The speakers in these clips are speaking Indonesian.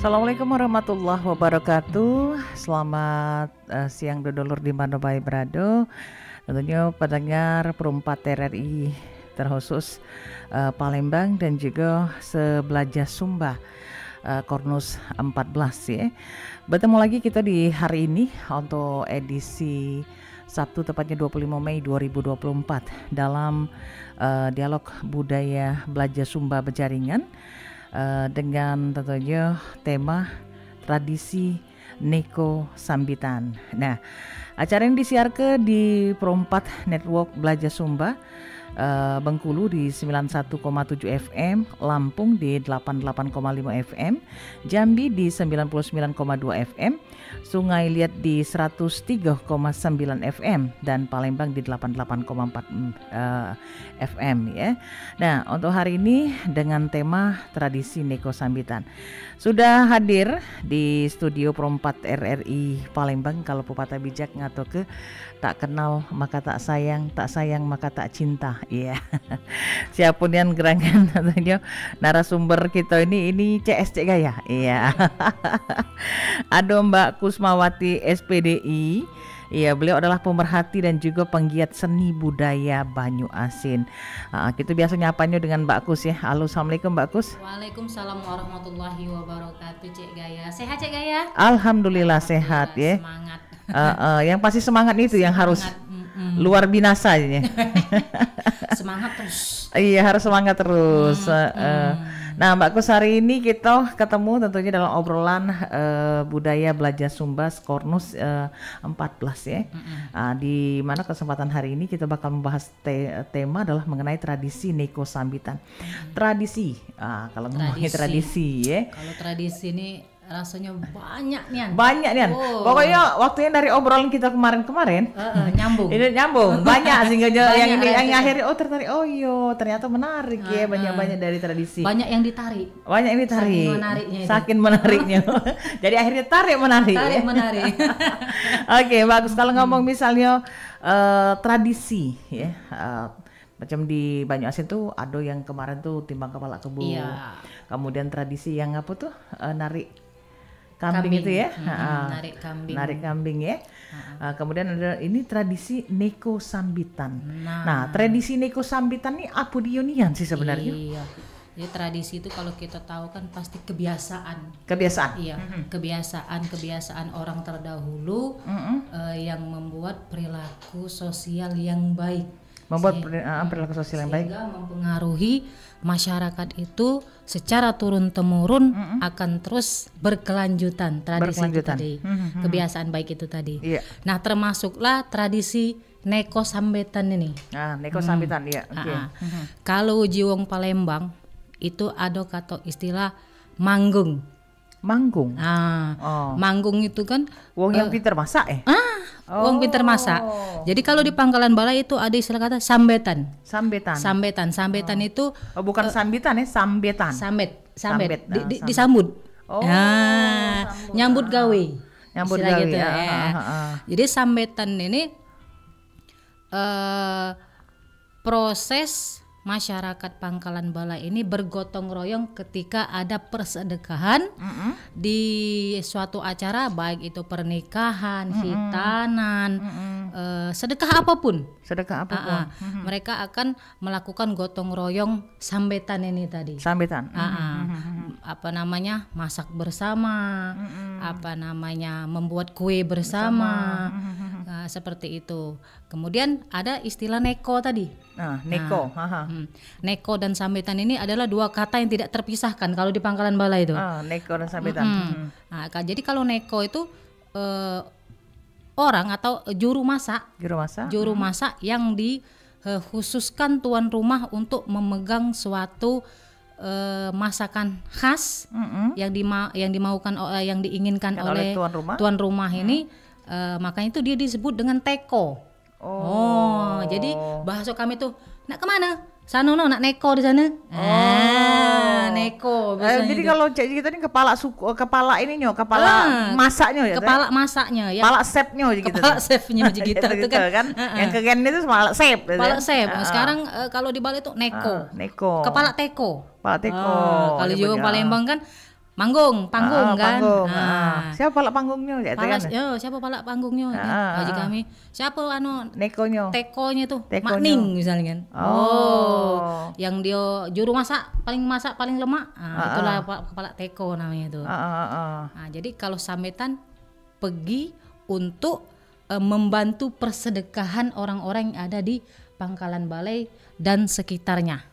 Assalamualaikum warahmatullahi wabarakatuh. Selamat siang dodolur di mana baik berado. Tentunya pendengar perempat RRI terkhusus Palembang dan juga sebelajar Sumba Kornus 14 ya. Bertemu lagi kita di hari ini untuk edisi Sabtu tepatnya 25 Mei 2024 dalam dialog budaya belajar Sumba berjaringan dengan tentunya tema tradisi Neko Sambitan. Nah, acara yang disiarkan di Perempat Network Belajar Sumba Bengkulu di 91,7 FM, Lampung di 88,5 FM, Jambi di 99,2 FM, Sungai Liat di 103,9 FM dan Palembang di 88,4 FM ya. Nah, untuk hari ini dengan tema tradisi Neko Sambitan sudah hadir di studio Perempat RRI Palembang. Kalau pepatah bijak ngato ke tak kenal maka tak sayang maka tak cinta. Iya. Siapun yang gerangan tentunya narasumber kita ini CSC Gaya. Iya. Ada Mbak Kusmawati SPDI. Iya, beliau adalah pemerhati dan juga penggiat seni budaya Banyu Asin. Kita biasa nyapanya dengan Mbak Kus ya. Halo, assalamualaikum Mbak Kus. Waalaikumsalam warahmatullahi wabarakatuh, Cek Gaya. Sehat Cek Gaya? Alhamdulillah sehat ya. Semangat. Yang pasti semangat itu yang harus luar binasa ya. Semangat terus. Iya, harus semangat terus. Nah, Mbak Kus, hari ini kita ketemu tentunya dalam obrolan budaya belajar Sumba Kornus 14 ya. Di mana kesempatan hari ini kita bakal membahas tema adalah mengenai tradisi Neko Sambitan. Tradisi. Kalau ngomongin tradisi ya. Kalau tradisi ini rasanya banyak nih. Banyak nih. Pokoknya waktunya dari obrolan kita kemarin-kemarin nyambung. Ini nyambung banyak sehingga yang ini yang akhirnya tertarik. Oh iya, ternyata menarik ya, banyak-banyak dari tradisi. Banyak yang ditarik. Banyak yang ditarik. Saking menariknya. Jadi akhirnya tarik menarik. Oke, bagus. Kalau ngomong misalnya tradisi ya. Macam di Banyu Asin tuh ada yang kemarin tuh timbang kepala kebo. Iya. Kemudian tradisi yang apa tuh narik kambing itu ya, narik kambing ya. Kemudian ada ini tradisi Neko Sambitan. Nah, tradisi Neko Sambitan ini apa diunian sih sebenarnya? Iya. Jadi tradisi itu kalau kita tahu kan pasti kebiasaan. Iya, kebiasaan orang terdahulu yang membuat perilaku sosial yang baik. Perilaku sosial yang baik sehingga mempengaruhi masyarakat itu secara turun-temurun akan terus berkelanjutan tradisi itu tadi, kebiasaan baik itu tadi. Nah, termasuklah tradisi Neko Sambitan ini. Neko Sambitan ya. Kalau Jiwong Palembang itu ada kata istilah manggung. Manggung itu kan wong yang pinter masak ya? Wong pinter masak. Jadi kalau di Pangkalan Balai itu ada istilah kata sambetan. Sambetan itu bukan sambitan ya, sambetan. Sambet. Disambut. Nyambut gawe. Gitu ya. Jadi sambetan ini proses masyarakat Pangkalan Balai ini bergotong royong ketika ada persedekahan di suatu acara, baik itu pernikahan, hitanan, sedekah apapun. Mereka akan melakukan gotong royong sambetan ini tadi. Masak bersama, membuat kue bersama. Seperti itu. Kemudian ada istilah Neko tadi. Neko dan sambetan ini adalah dua kata yang tidak terpisahkan kalau di Pangkalan Balai itu. Neko dan sambetan. Jadi kalau Neko itu orang atau juru masak yang dikhususkan tuan rumah untuk memegang suatu masakan khas yang dimaukan yang diinginkan oleh tuan rumah ini. Makanya itu dia disebut dengan teko. Jadi bahasa kami tuh nak kemana? Sana nak neko di sana. Neko. Jadi kalau kita ini kepala ininya, kepala masaknya ya. Kepala masaknya ya. Kepala chefnya gitu. Kepala chefnya gitu kan. Yang kegen itu kepala chef. Kepala chef. Sekarang kalau di Bali itu neko. Neko. Kepala teko. Kepala teko. Kalau di Palembang kan panggung kan. Panggung. Siapa palak panggungnya? Siapa palak panggungnya? Bagi kami. Siapa Nekonya? Tekonya tuh. Makning misalnya kan. Yang dia juru masak paling lemak. Itulah kepala teko namanya itu. Jadi kalau sambetan pergi untuk membantu persedekahan orang-orang yang ada di Pangkalan Balai dan sekitarnya,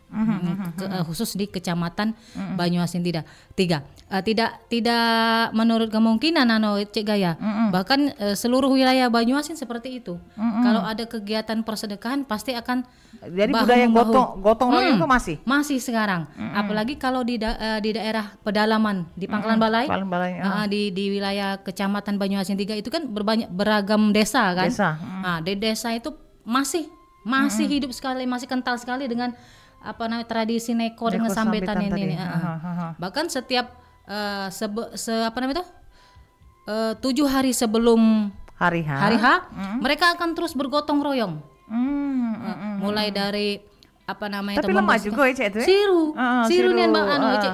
khusus di Kecamatan Banyuasin 3. Tidak menurut kemungkinan Cik Gaya, bahkan seluruh wilayah Banyuasin seperti itu. Kalau ada kegiatan persedekahan pasti akan jadi budaya gotong royong itu masih sekarang. Apalagi kalau di daerah pedalaman di Pangkalan Balai, di wilayah Kecamatan Banyuasin 3 itu kan beragam desa kan. Di desa itu masih hidup sekali, masih kental sekali dengan tradisi neko dengan sambetan ini. Bahkan setiap 7 hari sebelum hari H, mereka akan terus bergotong royong. Mulai dari tapi lemah juga ya Cik itu ya? Siru nih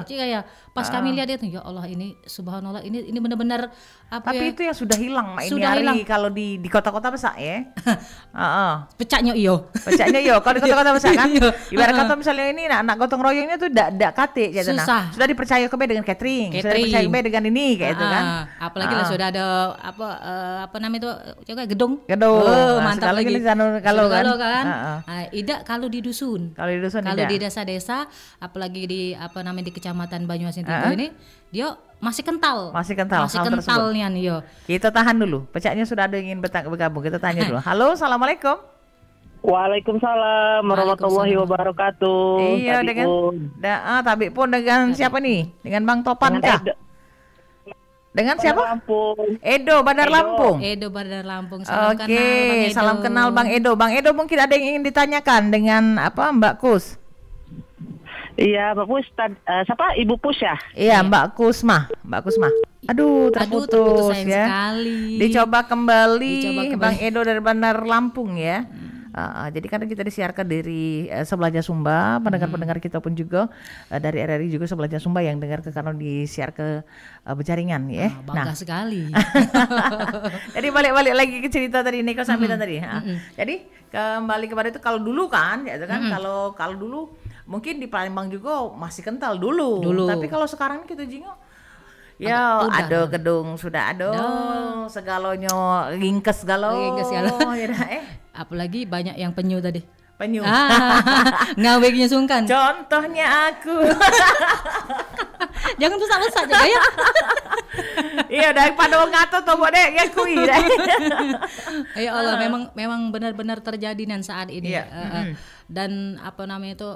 Cik Gaya. Pas kami lihat itu, ya Allah, ini subhanallah, ini benar-benar tapi itu yang sudah hilang kalau di kota-kota besar ya. Pecahnya iyo kalau di kota-kota besar kan. Ibarat kata misalnya ini anak gotong royongnya tuh dak kate gitu. Sudah dipercaya kebe dengan catering, sudah dipercaya kebe dengan ini kayak itu kan. Apalagi lah sudah ada apa namanya itu juga gedung. Mantap lagi kalau kan. Kalau di dusun. Kalau di desa-desa, apalagi di di Kecamatan Banyuasin 3 ini, dia masih kental nian yo. Kita tahan dulu. Pecahnya sudah ada yang ingin bergabung. Kita tanya dulu. Halo, assalamualaikum. Waalaikumsalam warahmatullahi wabarakatuh. Iya, Tabi pun dengan siapa nih? Dengan Bang Topan kah? Dengan siapa? Edo Bandar Lampung. Salam kenal Bang Edo. Bang Edo, mungkin ada yang ingin ditanyakan dengan Mbak Kus? Iya, Mbak Kus. Siapa? Ibu Pus ya? Iya, Mbak Kusma. Aduh, terputus ya. Sekali. Dicoba kembali Bang Edo dari Bandar Lampung ya. Jadi kan kita disiarkan dari sebelah Sumba, pendengar-pendengar kita pun juga dari RRI juga sebelah Sumba yang dengar karena disiar ke berjaringan ya. Bangga sekali. Jadi balik lagi ke cerita tadi Neko sambitan tadi. Jadi kembali kepada itu, kalau dulu kan, ya kan, kalau dulu mungkin di Palembang juga masih kental dulu. Tapi kalau sekarang kita jingok, ya ada gedung sudah ada, segalanya ringkes galau. Apalagi banyak yang penyu tadi. Ngaweknya sungkan. Contohnya aku. Jangan rusak-rusak aja ya. Iya, daripada wong ngato to mbok dek ngakui deh. Ya Allah, memang benar-benar terjadi saat ini. Dan itu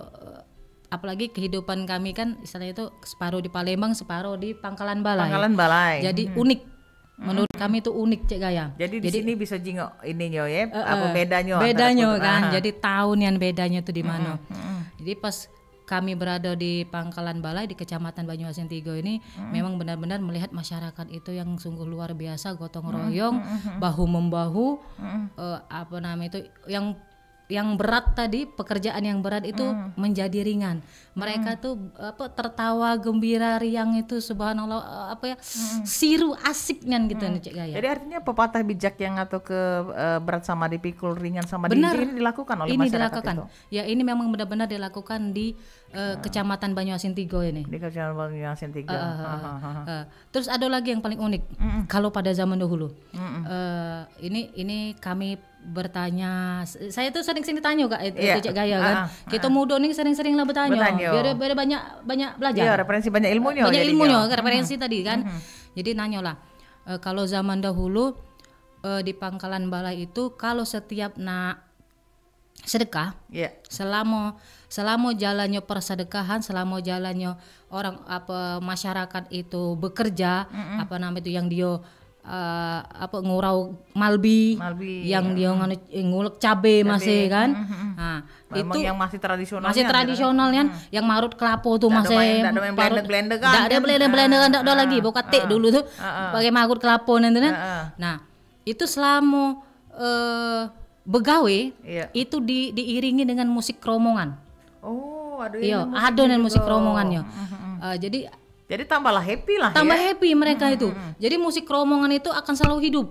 apalagi kehidupan kami kan istilahnya itu separuh di Palembang, separuh di Pangkalan Balai. Jadi unik. Menurut kami itu unik Cik Gaya. Jadi di sini bisa jingok ininya ya, bedanya kan. Jadi tahun yang bedanya itu di mana. Jadi pas kami berada di Pangkalan Balai di Kecamatan Banyuasin 3 ini, memang benar-benar melihat masyarakat itu yang sungguh luar biasa, gotong royong, bahu membahu, itu yang berat tadi, pekerjaan yang berat itu menjadi ringan. Mereka tuh tertawa gembira riang itu subhanallah, siru asiknya gitu nih Cik Gaya. Jadi artinya pepatah bijak yang atau ke berat sama dipikul, ringan sama diinjak ini dilakukan oleh masyarakat itu. Ya, ini memang benar-benar dilakukan di Kecamatan Banyuasin 3 ini. Di Kecamatan Banyuasin 3. Terus ada lagi yang paling unik. Kalau pada zaman dahulu, ini kami bertanya, saya tuh sering-sering ditanya Kak, itu Cik Gaya kan. Kita muda nih sering-sering lah bertanya. Biar banyak belajar. Iya, referensi banyak ilmunya. Referensi tadi kan. Jadi nanya lah, kalau zaman dahulu di Pangkalan Balai itu kalau setiap sedekah, selama jalannya persedekahan, selama jalannya orang masyarakat itu bekerja, yang dia ngurau malbi yang dia ngulek cabe masih kan. Itu yang masih tradisional kan, yang marut kelapo tuh masih blender kan. Ada blender kan, ada lagi buka tek dulu tuh pakai marut kelapo nanti kan. Nah, itu selama begawe itu diiringi dengan musik kromongan. Oh, ada musik kromongannya. Jadi Jadi tambahlah happy lah. Tambah happy mereka itu. Jadi musik keromongan itu akan selalu hidup.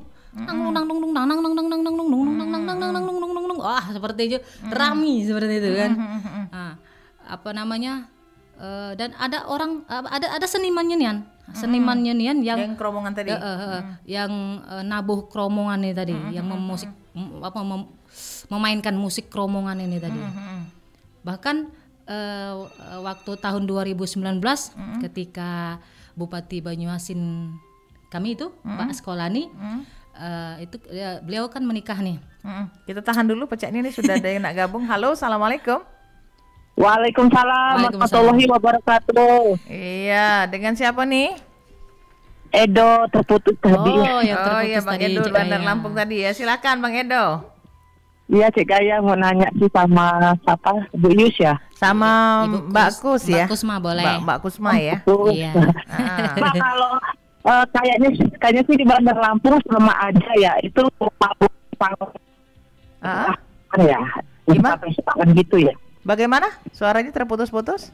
Wah, seperti itu. Rami seperti itu kan. Nah, apa namanya? Dan ada orang ada seniman nyanyian. Seniman nyanyian yang keromongan tadi. Yang nabuh keromongan ini tadi, yang memainkan musik keromongan ini tadi. Bahkan waktu tahun 2019 ketika Bupati Banyuasin kami itu Pak Sekolani itu beliau kan menikah nih. Kita tahan dulu pecah ini sudah ada yang nak gabung. Halo, assalamualaikum. Waalaikumsalam warahmatullahi wabarakatuh. Iya, dengan siapa nih? Edo terputus tadi. Oh, yang terputus iya Bang tadi, Edo Cik Bandar Gaya. Lampung tadi ya. Silakan Bang Edo. Iya Cik Gaya mau nanya sih sama siapa? Bu Yus ya? Sama Ibu Mbak Kus ya. Mbak Kusma boleh. Mbak Kusma ya. Tuh. Iya. Mbak, kalau kayaknya sih di Bandar Lampung sama aja ya. Itu ya. Gimana? Sepakan gitu ya. Bagaimana? Suaranya terputus-putus?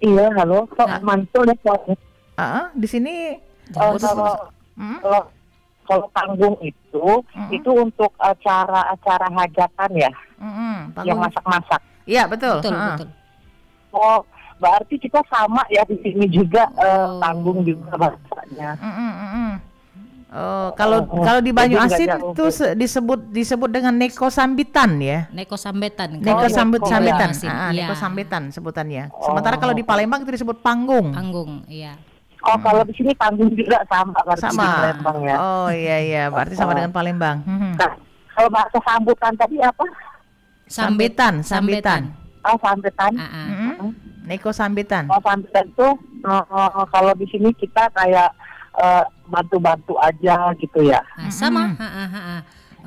Iya, halo. Kok mantul ya suaranya? Di sini Kalau panggung itu untuk acara-acara hajatan ya, yang masak-masak. Iya betul. Betul. Oh, berarti kita sama ya di sini juga panggung juga bahasanya. Oh, kalau di Banyuasin itu disebut dengan neko sambitan ya. Neko sambetan. Neko sambitan. Iya. Neko sambitan sebutannya. Sementara kalau di Palembang itu disebut panggung. Panggung, iya. Oh, kalau di sini panggung juga sama berarti di Sama. Palembang ya. Oh iya, berarti sama dengan Palembang. Nah, kalau bahasa sambutan tadi apa? Sambitan. Oh, sambutan. Neko sambitan. Oh, sambutan itu kalau di sini kita kayak bantu-bantu aja gitu ya. Nah, sama.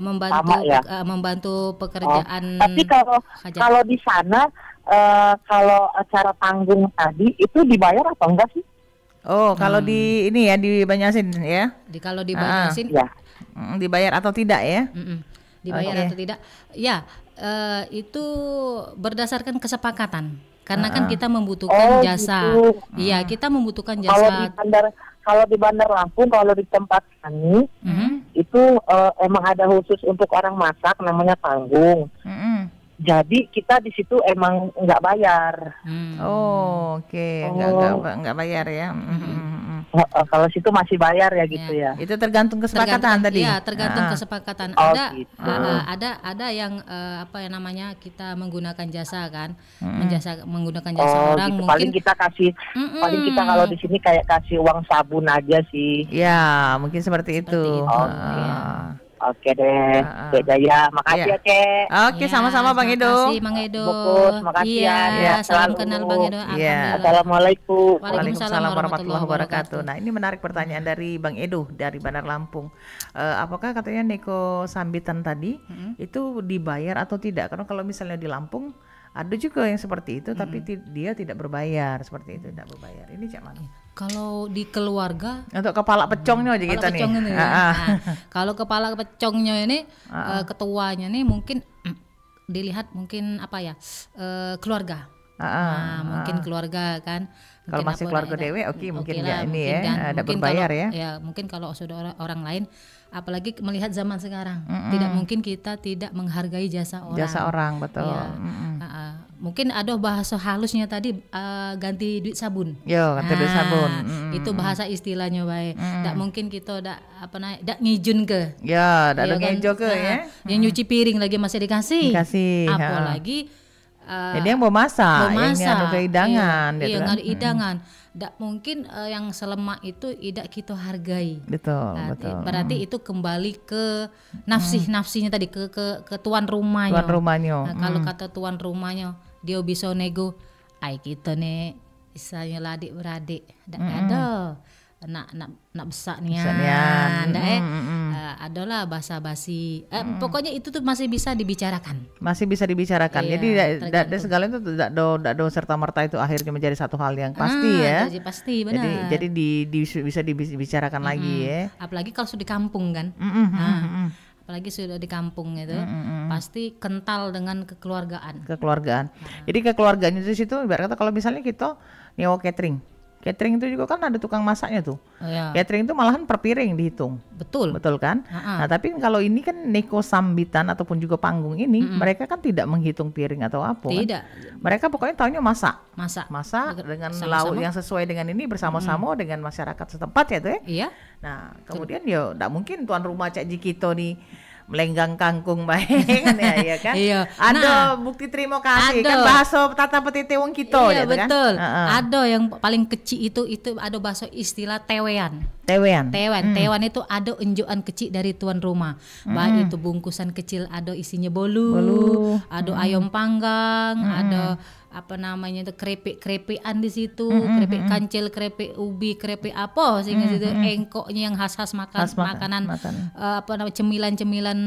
Membantu Sama, ya? membantu pekerjaan. Tapi kalau di sana kalau acara panggung tadi itu dibayar atau enggak sih? Oh, kalau di ini ya di Banyuasin ya. Kalau di Banyuasin Ya. Dibayar atau tidak ya? dibayar atau tidak? Ya, itu berdasarkan kesepakatan. Karena kan kita membutuhkan jasa. Gitu. Iya, kita membutuhkan jasa. Kalau di Bandar Lampung, kalau di tempat kami itu emang ada khusus untuk orang masak, namanya panggung. Jadi kita di situ emang nggak bayar. Oh, oke. Nggak bayar ya. Kalau situ masih bayar ya gitu ya. Itu tergantung kesepakatan tadi. Iya, tergantung kesepakatan. Oh, Ada gitu. ada yang apa yang namanya kita menggunakan jasa kan, menggunakan jasa orang gitu. mungkin. Paling kita kalau di sini kayak kasih uang sabun aja sih. Ya, mungkin seperti itu. Oke deh, Cek Jaya, makasih ya Cek. Oke, sama-sama Bang Edo. Makasih Bang Edo. Bukus, makasih ya. Salam selalu. kenal Bang Edo. Iya. Assalamualaikum. Waalaikumsalam warahmatullahi wabarakatuh. Nah, ini menarik pertanyaan dari Bang Edo dari Bandar Lampung. Apakah katanya neko sambitan tadi itu dibayar atau tidak? Karena kalau misalnya di Lampung ada juga yang seperti itu, tapi dia tidak berbayar seperti itu, tidak berbayar. Ini cak mana? Kalau di keluarga Untuk kepala pecongnya aja kita nih. Kalau kepala pecongnya ini ketuanya nih mungkin dilihat mungkin apa ya keluarga. Mungkin keluarga kan. Kalau masih keluarga dewe, mungkin ya ini ya, kan. ada Mungkin berbayar kalau, ya. Mungkin kalau sudah orang lain, apalagi melihat zaman sekarang, tidak mungkin kita tidak menghargai jasa orang. Jasa orang, betul. Ya. Mungkin ada bahasa halusnya tadi ganti duit sabun. Ganti duit sabun. Itu bahasa istilahnya baik. Tak mungkin kita dak ngijun ke. Ya, dak kan? ngejo ke ya. Yang nyuci piring lagi masih dikasih. Apalagi jadi yang mau masak, yang ada hidangan, iya, nggak ada hidangan. Tidak mungkin yang selemak itu tidak kita hargai. Betul. Berarti itu kembali ke nafsinya tadi, ke tuan rumahnya. Nah, kalau kata tuan rumahnya, dia bisa nego, ay kita nih, misalnya lah adik beradik, ada. Nak besak nian, adalah basa-basi. Pokoknya itu tuh masih bisa dibicarakan. Iya, Jadi dari segala itu tidak do serta merta itu akhirnya menjadi satu hal yang pasti ya. Pasti benar. Jadi bisa dibicarakan lagi ya. Apalagi kalau sudah di kampung kan. Apalagi sudah di kampung itu pasti kental dengan kekeluargaan. Jadi kekeluargaannya di situ ibarat kata kalau misalnya kita nyewa catering Catering itu juga kan ada tukang masaknya tuh. Catering itu malahan per piring dihitung. Betul kan? Nah, tapi kalau ini kan neko sambitan ataupun juga panggung ini, mereka kan tidak menghitung piring atau apa. Tidak. Kan? Mereka pokoknya taunya masak dengan lauk yang sesuai dengan ini bersama-sama dengan masyarakat setempat ya tuh ya. Iya. Nah, kemudian ya enggak mungkin tuan rumah Cak Jikito nih melenggang kangkung baik kan ya kan. Iya. Ada bukti terima kasih kan bahasa tata petite wong kita iya, gitu betul. Kan. Ada yang paling kecil itu ada bahasa istilah tewean. Tewan itu ada unjukan kecil dari tuan rumah. Baik itu bungkusan kecil ada isinya bolu. Ada ayam panggang, ada apa namanya itu keripik-keripikan di situ, keripik kancil, keripik ubi, keripik apa sehingga situ engkoknya yang khas makanan apa namanya cemilan-cemilan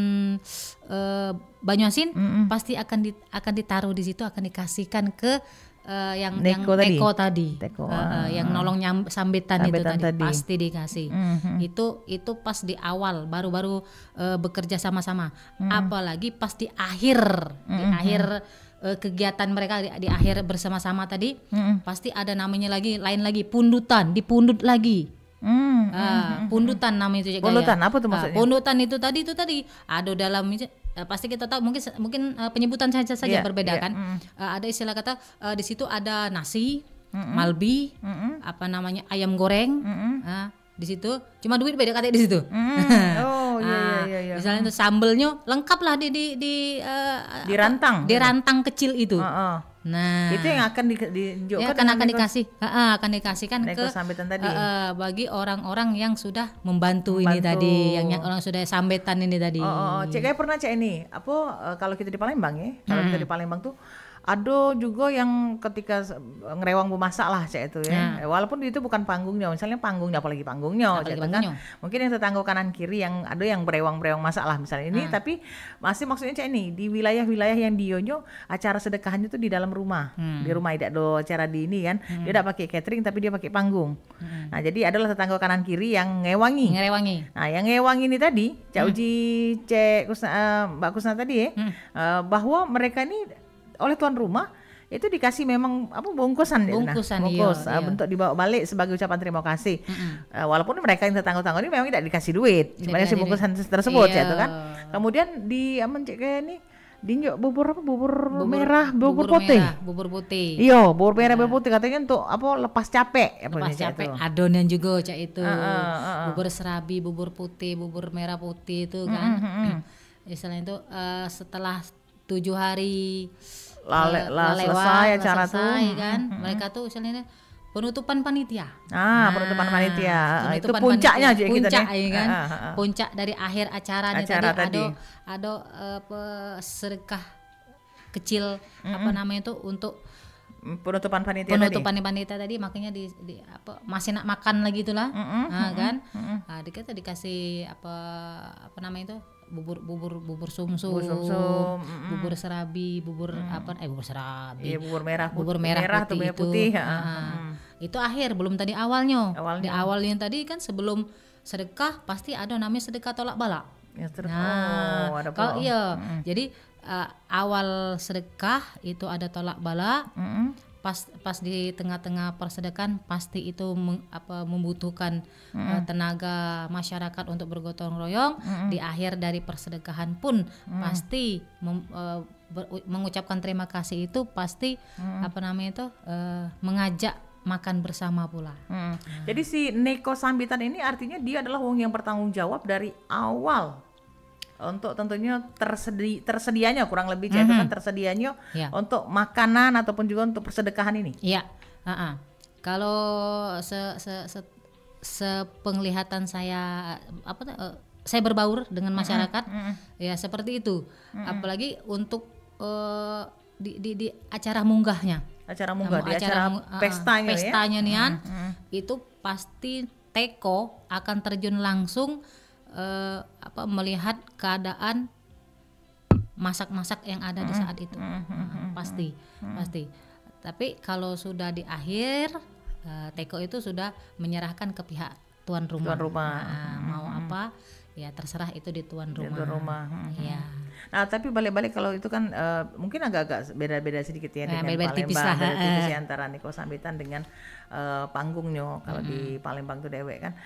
Banyuasin pasti akan ditaruh di situ, akan dikasihkan ke yang Eko tadi. Yang nolong sambitan itu tadi pasti dikasih. Itu pas di awal baru bekerja sama-sama. Apalagi pas di akhir kegiatan mereka di akhir bersama-sama tadi pasti ada namanya lain lagi dipundut lagi. Pundutan namanya itu. Pundutan apa tuh maksudnya? Pundutan itu tadi ada dalam pasti kita tahu mungkin penyebutan saja berbeda kan. Ada istilah kata di situ ada nasi, malbi, apa namanya ayam goreng. Di situ cuma duit beda katanya di situ. Iya. Misalnya itu sambelnya lengkap lah di rantang kecil itu. Nah, itu yang akan akan dikasihkan ke sambitan tadi. Bagi orang-orang yang sudah membantu ini tadi, yang orang sudah sambitan ini tadi. Cek pernah ini kalau kita di Palembang ya, kalau kita di Palembang tuh ada juga yang ketika ngerewang memasak lah itu ya. Walaupun itu bukan panggungnya, misalnya apalagi panggungnya. Kan? Mungkin yang tetangga kanan kiri yang ada yang berewang masak lah misalnya ini, tapi masih maksudnya ini di wilayah-wilayah yang dionyo acara sedekahannya tuh di dalam rumah. Di rumah tidak ada acara di ini kan. Dia tidak pakai catering tapi dia pakai panggung. Nah, jadi adalah tetangga kanan kiri yang ngewangi. Nah, yang ngewangi ini tadi, Cak Uji, Mbak Kusna tadi ya, bahwa mereka ini oleh tuan rumah itu dikasih memang bungkusan iya. Bentuk dibawa balik sebagai ucapan terima kasih. Walaupun mereka yang tetangga-tetangga ini memang tidak dikasih duit sebagai si bungkusan tersebut ya itu kan. Kemudian di kayak ini dinjok bubur merah, bubur putih. Iya, bubur merah, bubur putih katanya untuk lepas capek. Adonan juga Cak itu. Bubur serabi, bubur putih, bubur merah putih itu kan. Misalnya itu setelah 7 hari selesai acara tuh kan mereka tuh misalnya penutupan panitia. Penutupan panitia. Itu puncaknya aja kita nih. Kan. Puncak dari akhir acara tadi. Ada sedekah kecil apa namanya itu untuk penutupan panitia tadi makanya di masih nak makan lagi itulah. Kan. Kita dikasih apa namanya itu bubur sumsum, bubur serabi, bubur serabi. Iya, bubur merah putih. Itu akhir, belum tadi awalnya. Di awalnya tadi kan sebelum sedekah pasti ada namanya sedekah tolak bala. Ya, terus ada kalau jadi awal sedekah itu ada tolak bala. Pas di tengah-tengah persedekahan pasti itu membutuhkan tenaga masyarakat untuk bergotong royong. Di akhir dari persedekahan pun pasti mengucapkan terima kasih itu pasti mengajak makan bersama pula. Jadi si neko sambitan ini artinya dia adalah wong yang bertanggung jawab dari awal untuk tentunya tersedianya kurang lebih itu kan tersedianya untuk makanan ataupun juga untuk persedekahan ini. Iya. Kalau sepenglihatan saya saya berbaur dengan masyarakat ya seperti itu. Apalagi untuk di acara munggahnya. Acara pestanya nih itu pasti teko akan terjun langsung melihat keadaan masak-masak yang ada di saat itu. Pasti. Tapi kalau sudah di akhir teko itu sudah menyerahkan ke pihak tuan rumah. Mau apa ya terserah itu di tuan rumah. Di tuan rumah. Ya. Nah, tapi balik-balik kalau itu kan mungkin agak-agak beda-beda sedikit ya dengan beda-beda tipis Palembang, lah. tipis ya, antara Niko Sambitan dengan panggungnya. Kalau di Palembang tuh dewek kan.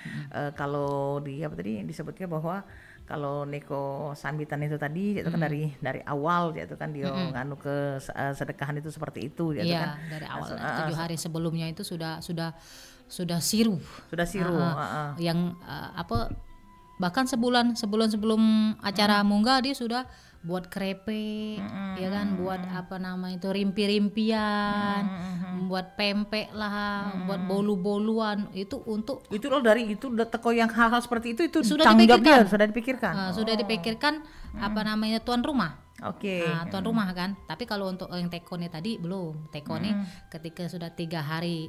Kalau di apa tadi disebutnya bahwa kalau Niko Sambitan itu tadi itu kan dari awal itu kan dia nganu ke sedekahan itu seperti itu gitu kan. Dari awal 7 hari sebelumnya itu sudah siru. Sudah siru. Yang bahkan sebulan sebelum acara munggah dia sudah buat krepek, ya kan, buat rimpi-rimpian, buat pempek lah, buat bolu-boluan, itu untuk itu loh dari itu teko yang hal-hal seperti itu sudah dipikirkan. Sudah dipikirkan tuan rumah. Oke. Nah, tuan rumah kan. Tapi kalau untuk yang teko nih tadi belum. Teko nih ketika sudah 3 hari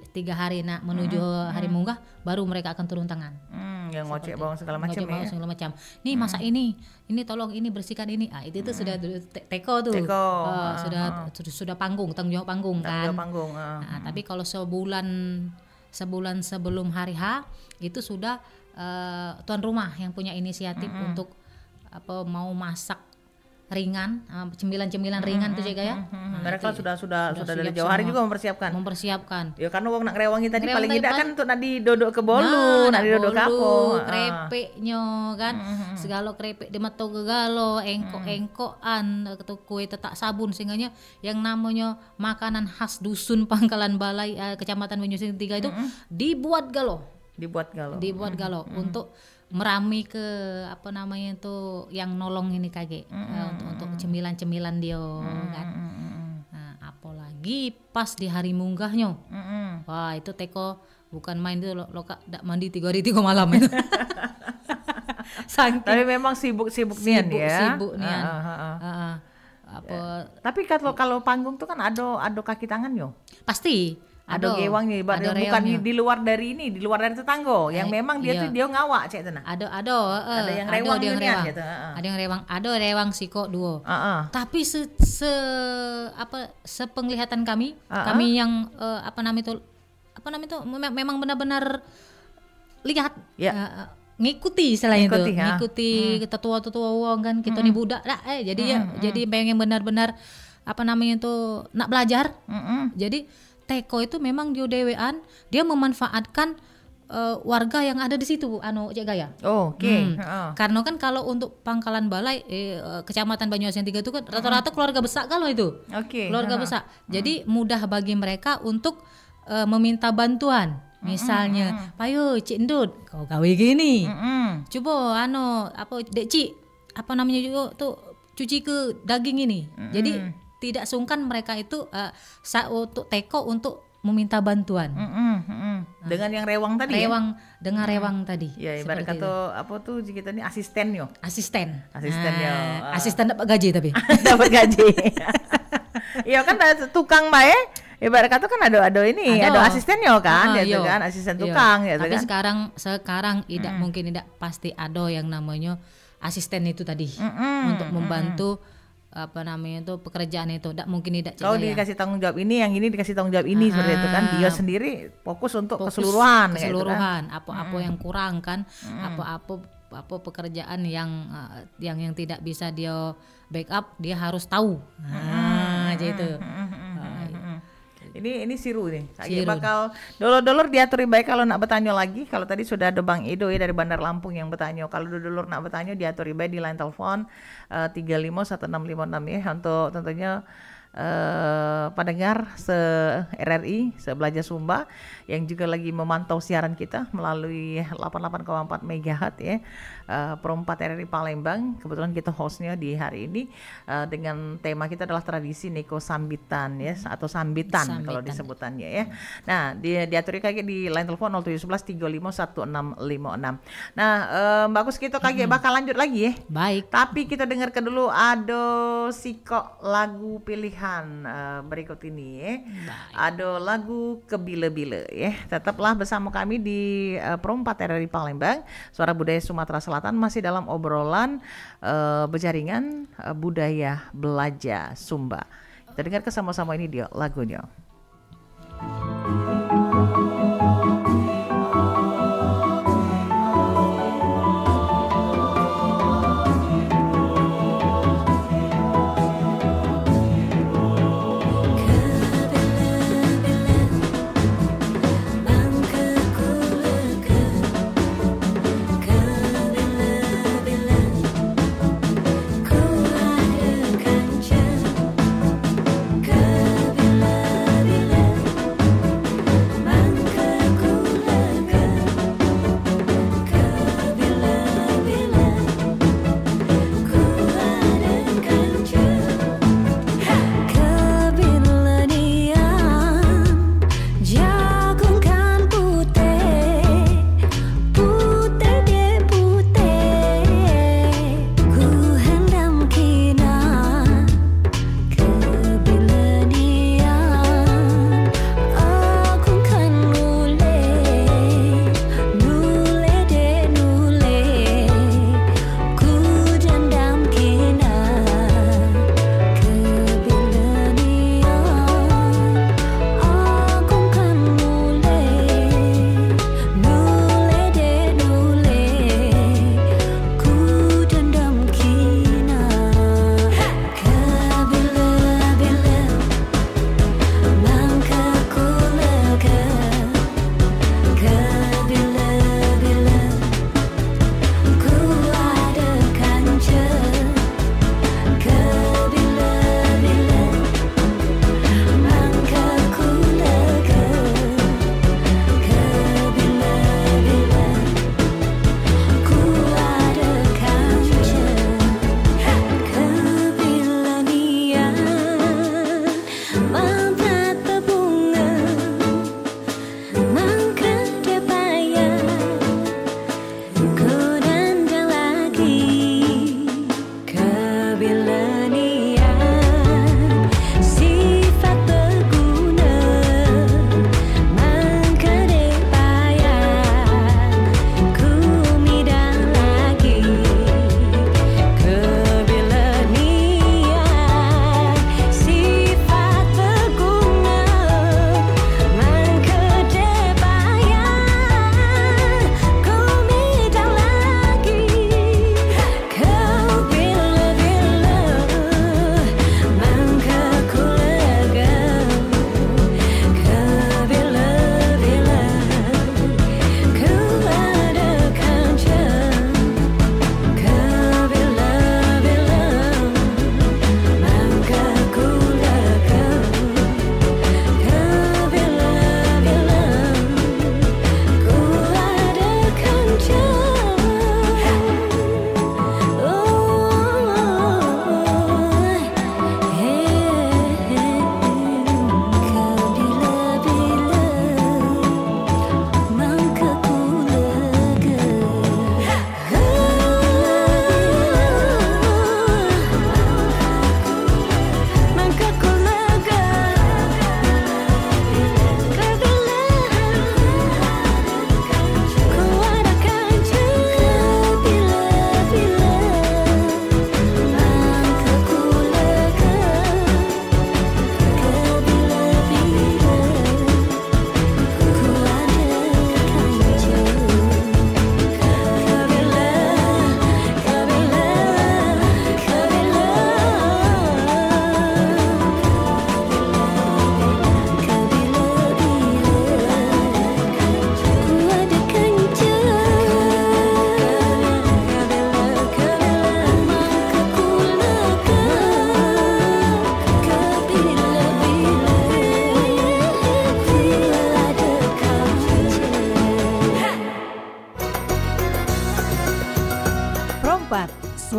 nak menuju hari munggah baru mereka akan turun tangan. Yang ngocek bawang segala macam ya. Nih masak ini tolong ini bersihkan ini. Itu sudah teko tuh. Sudah panggung, tanggung jawab panggung kan. Nah, tapi kalau sebulan sebelum hari H itu sudah tuan rumah yang punya inisiatif untuk mau masak ringan, cemilan-cemilan ringan tuh juga ya. Mereka sudah dari jauh hari juga mempersiapkan. Ya karena wong nak ngerewangi tadi paling tidak kan untuk nadi dodok ke bolu, nadi dodok kapo, krepeknya kan. Segala krepek di mato gegalo, engko-engkoan, kue tetak sabun sehingga yang namanya makanan khas dusun Pangkalan Balai Kecamatan Banyuasin 3 itu dibuat galo untuk merami ke yang nolong ini kage untuk cemilan-cemilan dia kan. Nah, apalagi pas di hari munggahnya. Wah, itu teko bukan main itu lo dak mandi 3 hari 3 malam itu. Tapi memang sibuk nian ya. Sibuk nian. Tapi kalau panggung tuh kan ada kaki tangan yo. Pasti. Ada gewang nih, bukan di luar dari tetangga, yang memang dia ngawak cek tenang. Ada yang rewang. Ada yang rewang, ada rewang siko duo. Tapi sepenglihatan kami yang memang benar-benar lihat ngikuti selain ngikuti tetua-tetua uang kan kita nih budak jadi pengen benar-benar nak belajar. Jadi teko itu memang dewean dia memanfaatkan warga yang ada di situ Cek Gaya. Oke. Karena kan kalau untuk Pangkalan Balai Kecamatan Banyuasin 3 itu kan rata-rata keluarga besar kalau itu. Keluarga besar. Jadi mudah bagi mereka untuk meminta bantuan. Misalnya, "Payo Cik Endut, kau gawe gini. Coba Dek Cik, juga tuh cuci ke daging ini." Jadi tidak sungkan mereka itu untuk teko untuk meminta bantuan. Dengan yang rewang tadi. Dengan rewang tadi. Ya, ibarat kata kita ini asisten yo. Asisten yo. Asisten dapat gaji tapi. Dapat gaji. Iya kan tukang bae. Ibarat kata kan ada asistennya kan, gitu kan, asisten tukang gitu tapi kan. Sekarang mungkin pasti ada yang namanya asisten itu tadi untuk membantu pekerjaan itu. Tidak mungkin tidak. Kalau dikasih tanggung jawab ini, yang ini dikasih tanggung jawab ini seperti itu kan. Dia sendiri fokus untuk keseluruhan gitu kan. Apa yang kurang kan, apa pekerjaan yang tidak bisa dia backup, dia harus tahu. Gitu. Ini siru nih. Bakal dolor diatur baik kalau nak bertanya lagi. Kalau tadi sudah ada Bang Edo ya dari Bandar Lampung yang bertanya. Kalau dolor nak bertanya diatur baik di line telepon 351656 ya untuk tentunya pendengar RRI sebelajar Sumba yang juga lagi memantau siaran kita melalui 88,4 MHz ya. Perempat RRI Palembang. Kebetulan kita hostnya di hari ini dengan tema kita adalah tradisi Niko Sambitan ya, atau Sambitan kalau disebutannya ya. Nah, diatur kayak di line telepon 0711351656. Nah, Mbak Kus kita kayak bakal lanjut lagi ya. Baik. Tapi kita dengarkan dulu ada siko lagu pilihan berikut ini ya. Ada lagu Kebile-bile ya. Tetaplah bersama kami di Perempat RRI Palembang, Suara Budaya Sumatera Selatan, masih dalam obrolan berjaringan budaya belajar Sumba. Kita dengar sama-sama ini dia lagunya.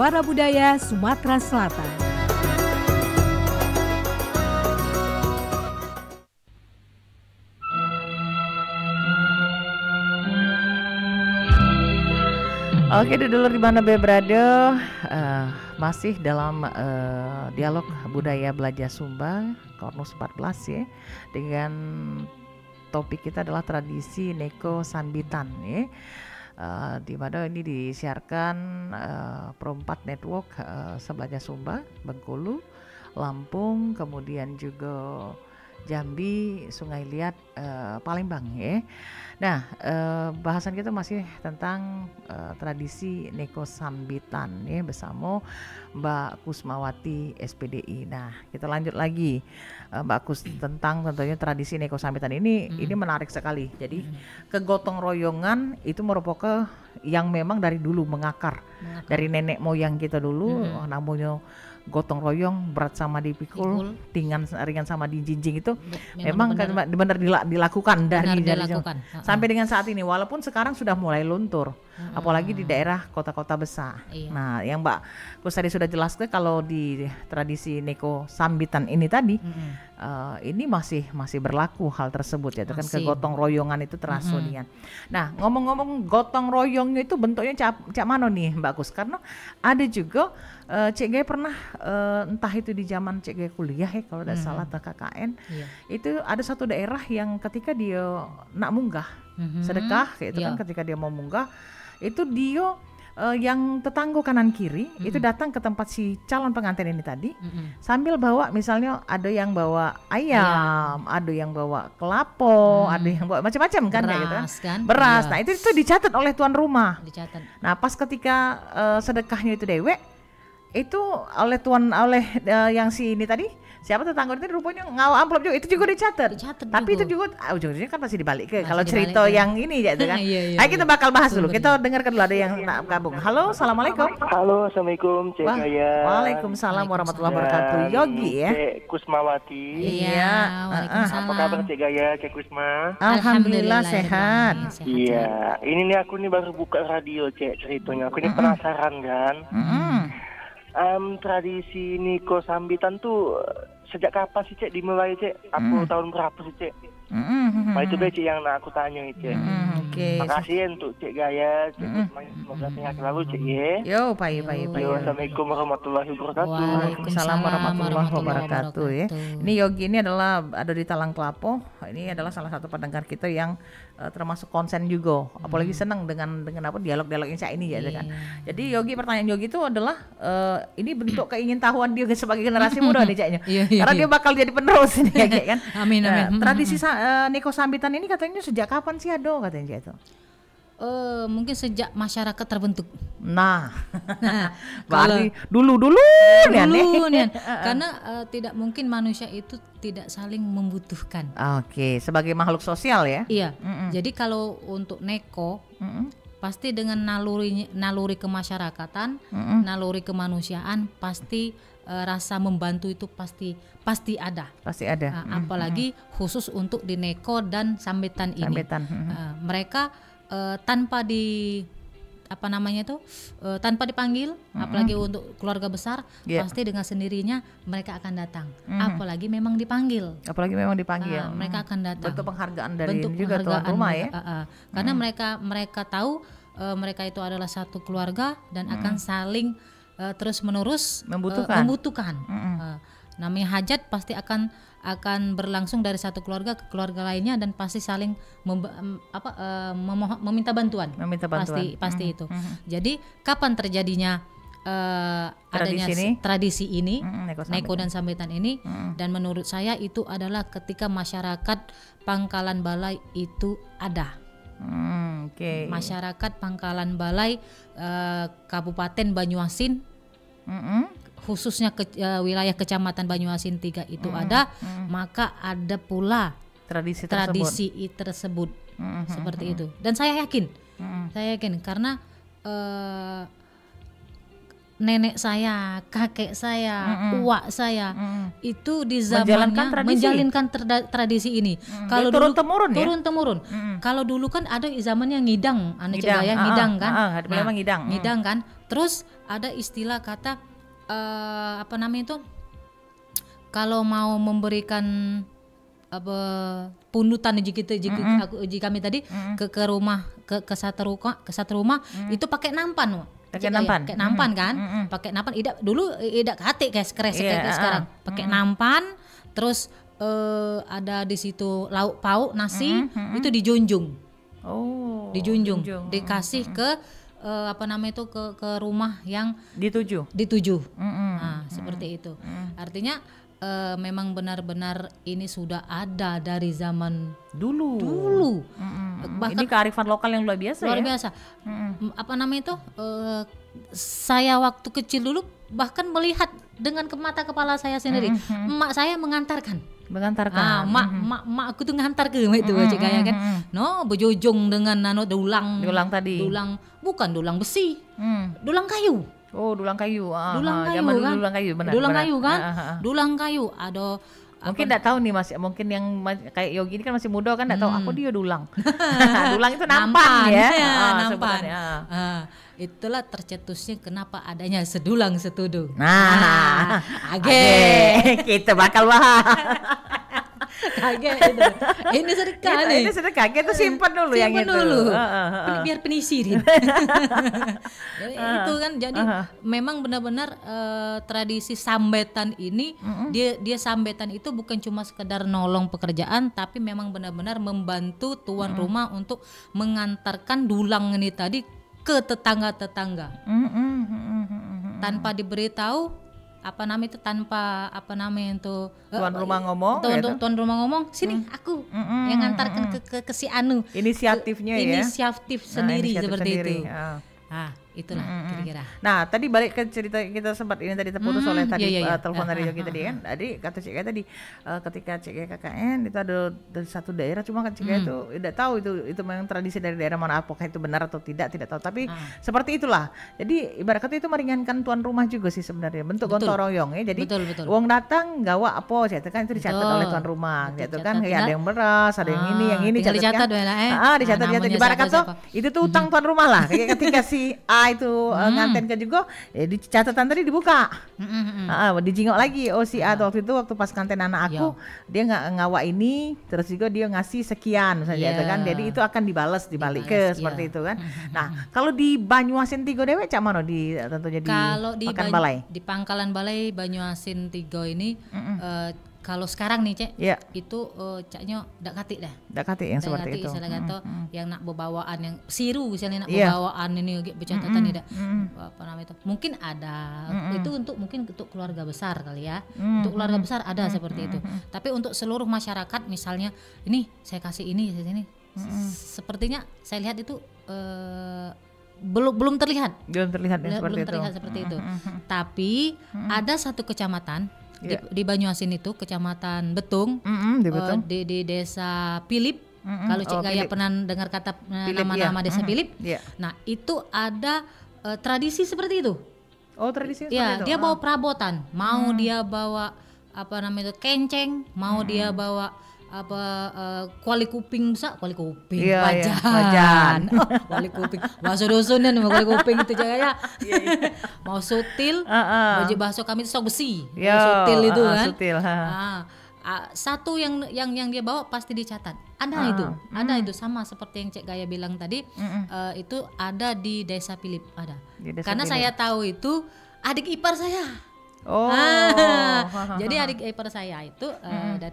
Suara Budaya Sumatera Selatan. Oke, dulur di mana berada, masih dalam dialog budaya belajar Sumba Kornus 14 ya, dengan topik kita adalah tradisi Neko Sambitan ya. Di mana ini disiarkan Pro4 Network sebelahnya Sumba, Bengkulu, Lampung, kemudian juga Jambi, Sungai Liat, Palembang ya. Nah, bahasan kita masih tentang tradisi Neko Sambitan ya bersama Mbak Kusmawati SPDI. Nah, kita lanjut lagi Mbak Kus tentang tentunya tradisi Neko Sambitan ini menarik sekali. Jadi kegotong royongan itu merupakan yang memang dari dulu mengakar. Dari nenek moyang kita dulu, namanya gotong royong, berat sama dipikul, ringan sama dijinjing itu memang benar dilakukan dari sampai dengan saat ini, walaupun sekarang sudah mulai luntur, apalagi di daerah kota-kota besar. Nah, yang Mbak Kus tadi sudah jelaskan kalau di tradisi Neko Sambitan ini tadi ini masih berlaku hal tersebut ya, kan kegotong royongan itu terasa nian. Nah, ngomong-ngomong gotong royongnya itu bentuknya cak mana nih Mbak Kus? Karena ada juga Cik Gaya pernah entah itu di zaman Cik Gaya kuliah ya kalau tidak salah atau KKN, itu ada satu daerah yang ketika dia nak munggah sedekah kayak itu kan, ketika dia mau munggah itu dia yang tetangga kanan kiri itu datang ke tempat si calon pengantin ini tadi sambil bawa, misalnya ada yang bawa ayam, ada yang bawa kelapa, ada yang bawa macam-macam kan, kayak gitu kan, beras. Nah, itu dicatat oleh tuan rumah. Nah, pas ketika sedekahnya itu dewek itu oleh yang si ini tadi, siapa tetangga itu rupanya ngawa amplop juga, itu juga dicatat. Tapi itu juga ujung-ujungnya kan pasti dibalik ke kalau cerita yang ini ya kan. Ayo kita bakal bahas dulu. Kita dengarkan dulu, ada yang nak gabung. Halo, assalamualaikum. Halo, assalamualaikum Cik Gaya. Waalaikumsalam warahmatullahi wabarakatuh. Yogi ya. Cik Kusmawati. Iya. Apa kabar Cik Gaya, Cik Kusma? Alhamdulillah sehat. Iya. Ini nih aku nih baru buka radio Cik, ceritanya. Aku ini penasaran kan. Tradisi Neko Sambitan tuh sejak kapan sih Cik dimulai Cik? Aku tahun berapa sih Cik? Nah, itu Cik yang nak aku tanya Cik. Makasih untuk Cik Gaya, Cik semoga sehat selalu Cik ya. Yo, pai. Assalamualaikum warahmatullahi wabarakatuh. Waalaikumsalam warahmatullahi wabarakatuh ya. Ini Yogi ini adalah ada di Talang Kelapo. Ini adalah salah satu pendengar kita yang termasuk konsen juga, apalagi senang dengan apa dialog-dialog yang saya ini ya kan. Jadi Yogi, pertanyaan Yogi itu adalah ini bentuk keingintahuan dia sebagai generasi muda nih Caknya. Karena dia bakal jadi penerus ini kayak kan. Amin. Tradisi Neko Sambitan ini katanya sejak kapan sih ada katanya itu? Mungkin sejak masyarakat terbentuk. Nah berarti dulu nih. Karena tidak mungkin manusia itu tidak saling membutuhkan. Oke, sebagai makhluk sosial ya. Iya. Jadi kalau untuk Neko pasti dengan naluri kemasyarakatan, naluri kemanusiaan, pasti rasa membantu itu pasti ada. Apalagi khusus untuk di Neko dan Sambitan ini. Mereka tanpa tanpa dipanggil, apalagi untuk keluarga besar, pasti dengan sendirinya mereka akan datang. Apalagi memang dipanggil. Mereka akan datang. Bentuk penghargaan dari juga tuan rumah ya. Karena mereka tahu mereka itu adalah satu keluarga dan akan saling terus menerus membutuhkan. Namanya hajat pasti akan berlangsung dari satu keluarga ke keluarga lainnya dan pasti saling meminta bantuan. Pasti itu. Jadi kapan terjadinya adanya tradisi ini, Neko dan Sambitan ini, dan menurut saya itu adalah ketika masyarakat Pangkalan Balai itu ada. Masyarakat Pangkalan Balai Kabupaten Banyuasin, khususnya wilayah Kecamatan Banyuasin 3 itu ada, maka ada pula tradisi tersebut. Seperti itu. Dan saya yakin karena nenek saya, kakek saya, uak saya itu di zamannya menjalankan tradisi ini. Kalau turun temurun. Kalau dulu kan ada zamannya ngidang, ngidang kan. Ngidang kan. Terus ada istilah kata apa namanya itu, kalau mau memberikan apa pundutan uji kami tadi ke rumah ke satu rumah itu pakai nampan. Pakai nampan kan? Pakai nampan. Dulu tidak kate kayak sekarang. Pakai nampan, terus ada di situ lauk pauk nasi itu dijunjung. Dijunjung. Dikasih ke apa namanya itu ke rumah yang dituju. Nah, seperti itu. Artinya memang benar-benar ini sudah ada dari zaman dulu. Bahkan ini kearifan lokal yang luar biasa. Apa namanya itu? Saya waktu kecil dulu bahkan melihat dengan mata kepala saya sendiri. Emak saya mengantarkan. Mak aku tuh ngantar ke itu aja kayak kan. No, berjojong dengan dulang tadi. Bukan dulang besi. Dulang kayu. Dulang kayu. Dulang kayu kan? Dulang kayu. Ada mungkin enggak tahu nih Mas, mungkin yang kayak Yogi ini kan masih muda kan enggak tahu apa dia dulang. Dulang itu nampan ya. Nampan. Itulah tercetusnya kenapa adanya sedulang setudu. Kita bakal bahas. Kaget itu. Ini sedekah nih. Ini sedekah. Kita simpan dulu yang itu. Biar penisi deh. Itu kan jadi memang benar-benar tradisi sambetan ini dia sambetan itu bukan cuma sekedar nolong pekerjaan, tapi memang benar-benar membantu tuan rumah untuk mengantarkan dulang ini tadi ke tetangga-tetangga. Tanpa diberitahu tanpa tuan rumah ngomong tuan rumah ngomong sini aku yang ngantarkan ke si anu, inisiatif sendiri seperti itu. Itulah kira-kira. Nah, tadi balik ke cerita kita sempat ini tadi terputus oleh tadi telepon dari Yogi tadi kan. Tadi kata Cik Gaya tadi ketika Cik Gaya KKN itu ada dari satu daerah, cuma kan Cik Gaya itu tidak tahu itu memang tradisi dari daerah mana, apakah itu benar atau tidak tahu. Tapi seperti itulah. Jadi ibarat kata itu meringankan tuan rumah juga sih sebenarnya, bentuk gotong royong ya. Jadi uang datang gawa apa itu kan itu dicatat oleh tuan rumah gitu kan. Ya, ada yang beras, ada yang ini dicatat. Dicatat. Ibarat kata itu tuh utang tuan rumah lah. Kayak ketika si itu nganten ke juga di catatan tadi dibuka dijingok lagi si A waktu itu waktu pas nganten anak aku dia ngawa ini terus juga dia ngasih sekian saja itu kan, jadi itu akan dibalik ke seperti itu kan. Nah kalau di Banyuasin Tigo dewe cak mana tentunya di Pangkalan Balai, di Pangkalan Balai Banyuasin Tigo ini kalau sekarang nih Cek, itu caknya dak katik yang seperti itu. Yang nak bawaan yang siru misalnya nak bawaan ini bercatatan tidak apa namanya itu. Mungkin ada. Itu mungkin untuk keluarga besar kali ya. Untuk keluarga besar ada seperti itu. Tapi untuk seluruh masyarakat misalnya ini saya kasih ini sepertinya saya lihat itu belum terlihat. Belum terlihat seperti itu. Tapi ada satu kecamatan di Banyuasin itu, Kecamatan Betung, di Desa Pilip. Kalau Cik Gaya pernah dengar kata nama-nama Desa Pilip. Nah itu ada tradisi seperti itu. Tradisi seperti itu. Dia bawa perabotan, mau dia bawa kenceng, mau dia bawa kuali kuping wajan. Kuali kuping bahasa dusun dan kuali kuping itu jaganya. Mau sutil, baju bahasa kami itu sok besi. Sutil itu kan. Satu yang dia bawa pasti dicatat. Ada itu sama seperti yang Cik Gaya bilang tadi. Itu ada di Desa Pilip ada. Karena saya tahu itu adik ipar saya. Jadi adik ipar saya itu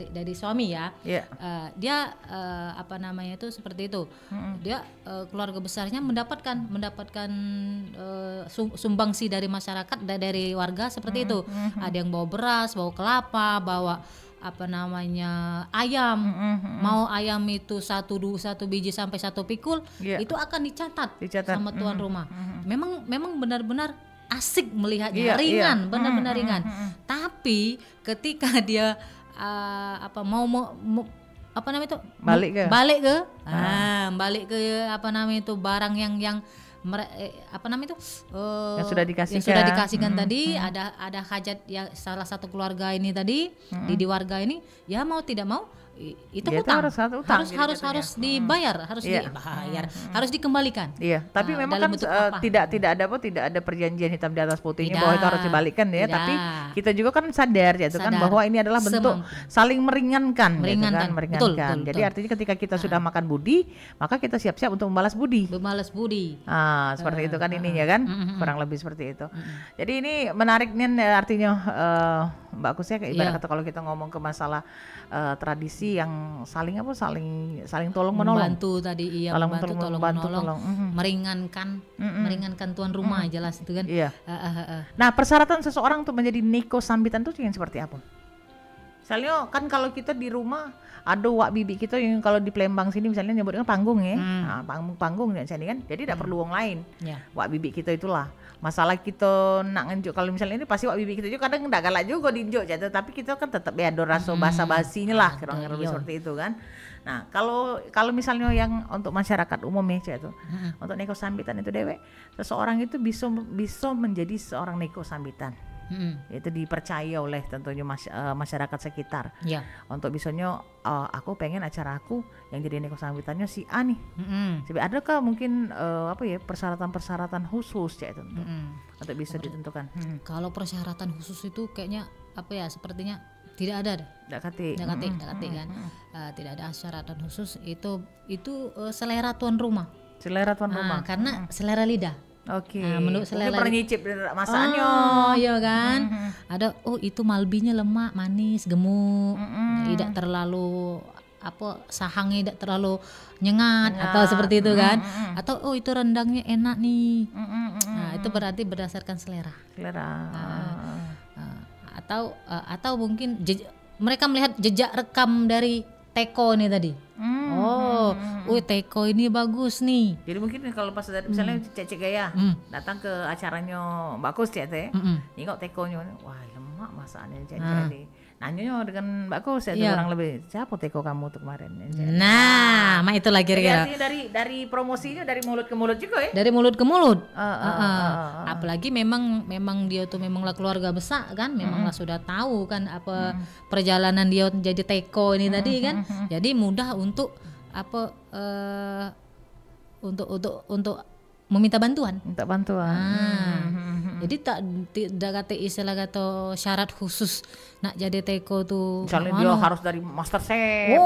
dari suami ya. Dia itu seperti itu. Dia keluarga besarnya mendapatkan sumbangsi dari masyarakat, dari warga seperti itu. Ada yang bawa beras, bawa kelapa, bawa ayam. Mau ayam itu satu biji sampai 1 pikul, itu akan dicatat sama tuan rumah. Memang benar-benar asik melihatnya, ringan, benar-benar ringan. Tapi ketika dia balik ke barang yang sudah dikasihkan tadi, ada hajat yang salah satu keluarga ini tadi di warga ini, ya mau tidak mau itu hutang harus dibayar, harus dikembalikan. Iya, tapi memang kan tidak ada perjanjian hitam di atas putihnya bahwa itu harus dibalikkan ya. Tapi kita juga kan sadar kan bahwa ini adalah bentuk saling meringankan. Betul. Jadi artinya ketika kita sudah makan budi, maka kita siap-siap untuk membalas budi. Seperti itu kan ininya kan, kurang lebih seperti itu. Jadi ini menarik nih artinya Mbak Kus ya, ibarat kata kalau kita ngomong ke masalah tradisi yang saling tolong menolong, membantu tadi, tolong menolong, meringankan tuan rumah, jelas itu kan. Iya. Nah, persyaratan seseorang untuk menjadi neko sambitan itu yang seperti apa? Misalnya kan kalau kita di rumah ada wak bibi kita yang kalau di Palembang sini misalnya nyebutnya panggung ya, panggung ya sini kan, jadi tidak perlu orang lain. Wak bibi kita itulah. Masalah kita nak ngenjuk, kalau misalnya ini pasti wak bibi kita juga kadang ndak galak juga diinjuk jatuh, tapi kita kan tetap ya ada rasa basa-basinya lah, kira-kira seperti itu kan. Nah, kalau misalnya yang untuk masyarakat umum ya itu, untuk neko sambitan itu dewek, seseorang itu bisa menjadi seorang neko sambitan. Itu dipercaya oleh tentunya masyarakat sekitar. Untuk misalnya aku pengen acara aku yang jadi neko sambitannya si A nih. Adakah mungkin persyaratan khusus ya itu untuk bisa ditentukan? Kalau persyaratan khusus itu kayaknya sepertinya tidak ada. Tidak kati kan. Tidak ada persyaratan khusus, itu selera tuan rumah. Karena selera lidah. Oke. Menurut selera pernah nyicip masakannya. Iya kan. Ada itu malbinya lemak, manis, gemuk. Tidak terlalu sahangnya tidak terlalu nyengat atau seperti itu kan. Atau itu rendangnya enak nih. Nah, itu berarti berdasarkan selera. Atau mungkin mereka melihat jejak rekam dari teko nih tadi. Teko ini bagus nih. Jadi mungkin kalau pas misalnya Cecek Gaya datang ke acaranya Mbak Kus ya teh, nengok tekonya, wah lemak masakannya jadi. Nanya dengan Mbak Kus ya kurang lebih, siapa teko kamu tuh kemarin? Nah, itu lagi kira-kira. Dari promosinya dari mulut ke mulut juga ya? Dari mulut ke mulut. Apalagi memang dia tuh memanglah keluarga besar kan, memanglah sudah tahu kan apa perjalanan dia jadi teko ini tadi kan. Jadi mudah untuk untuk meminta bantuan. Jadi tidak kata istilah kata syarat khusus nak jadi teko tuh. Misalnya dia harus dari master chef.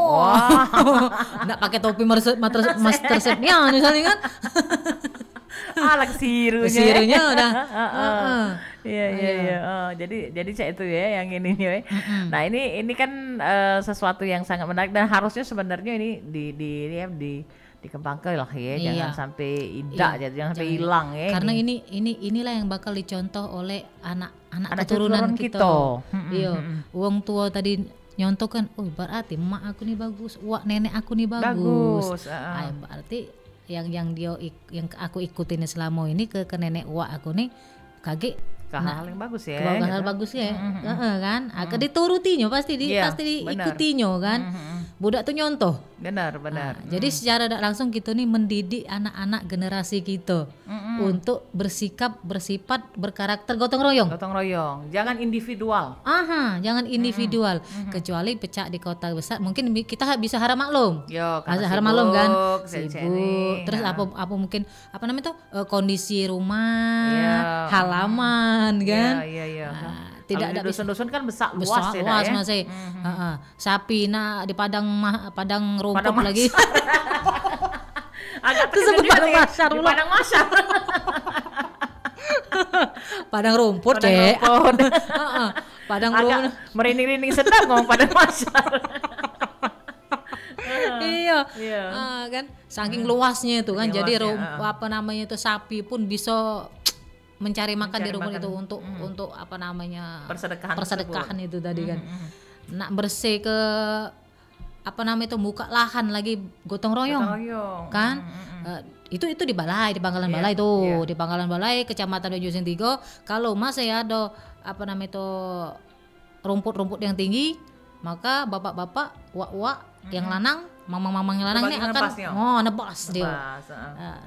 Nggak pakai topi master chefnya misalnya kan. Sirunya udah. Iya. Jadi saya itu ya yang ini ya. Nah, ini kan sesuatu yang sangat menarik dan harusnya sebenarnya ini dikembangkan lah ya, jangan sampai jangan sampai hilang ya. Karena inilah yang bakal dicontoh oleh anak keturunan kita. Iya, wong tua tadi nyontoh kan, berarti emak aku nih bagus, nenek aku nih bagus. Berarti yang aku ikutin selama ini ke nenek aku nih kaget. Hal yang bagus ya. Hal bagus ya. Kan? Diturutinya pasti diikutinya kan. Budak tuh nyontoh. Benar. Jadi secara langsung kita nih mendidik anak-anak generasi kita untuk bersifat berkarakter gotong royong. Jangan individual. Jangan individual. Kecuali pecah di kota besar, mungkin kita bisa harap maklum. Harap maklum kan. Sibuk. Terus apa mungkin kondisi rumah, halaman kan. Iya. Tidak ada dusun-dusun kan besar luas ya. Masih. Sapi di padang rumput lagi. Agak terkejut ya. Di padang masyar. Padang rumput cek. Padang rumput. Merinding-rinding sedap ngomong padang masyar. Iya. Kan saking luasnya itu kan. Jadi itu sapi pun bisa mencari makan di rumah itu untuk persedekahan itu tadi kan. Nak bersih ke buka lahan lagi gotong royong kan. Itu di balai, di Pangkalan Balai itu, di Pangkalan Balai Kecamatan Ujung Tigo. Kalau masih ada rumput-rumput yang tinggi, maka bapak-bapak, wak-wak yang lanang, mamang-mamang yang lanang ini akan nebas dia.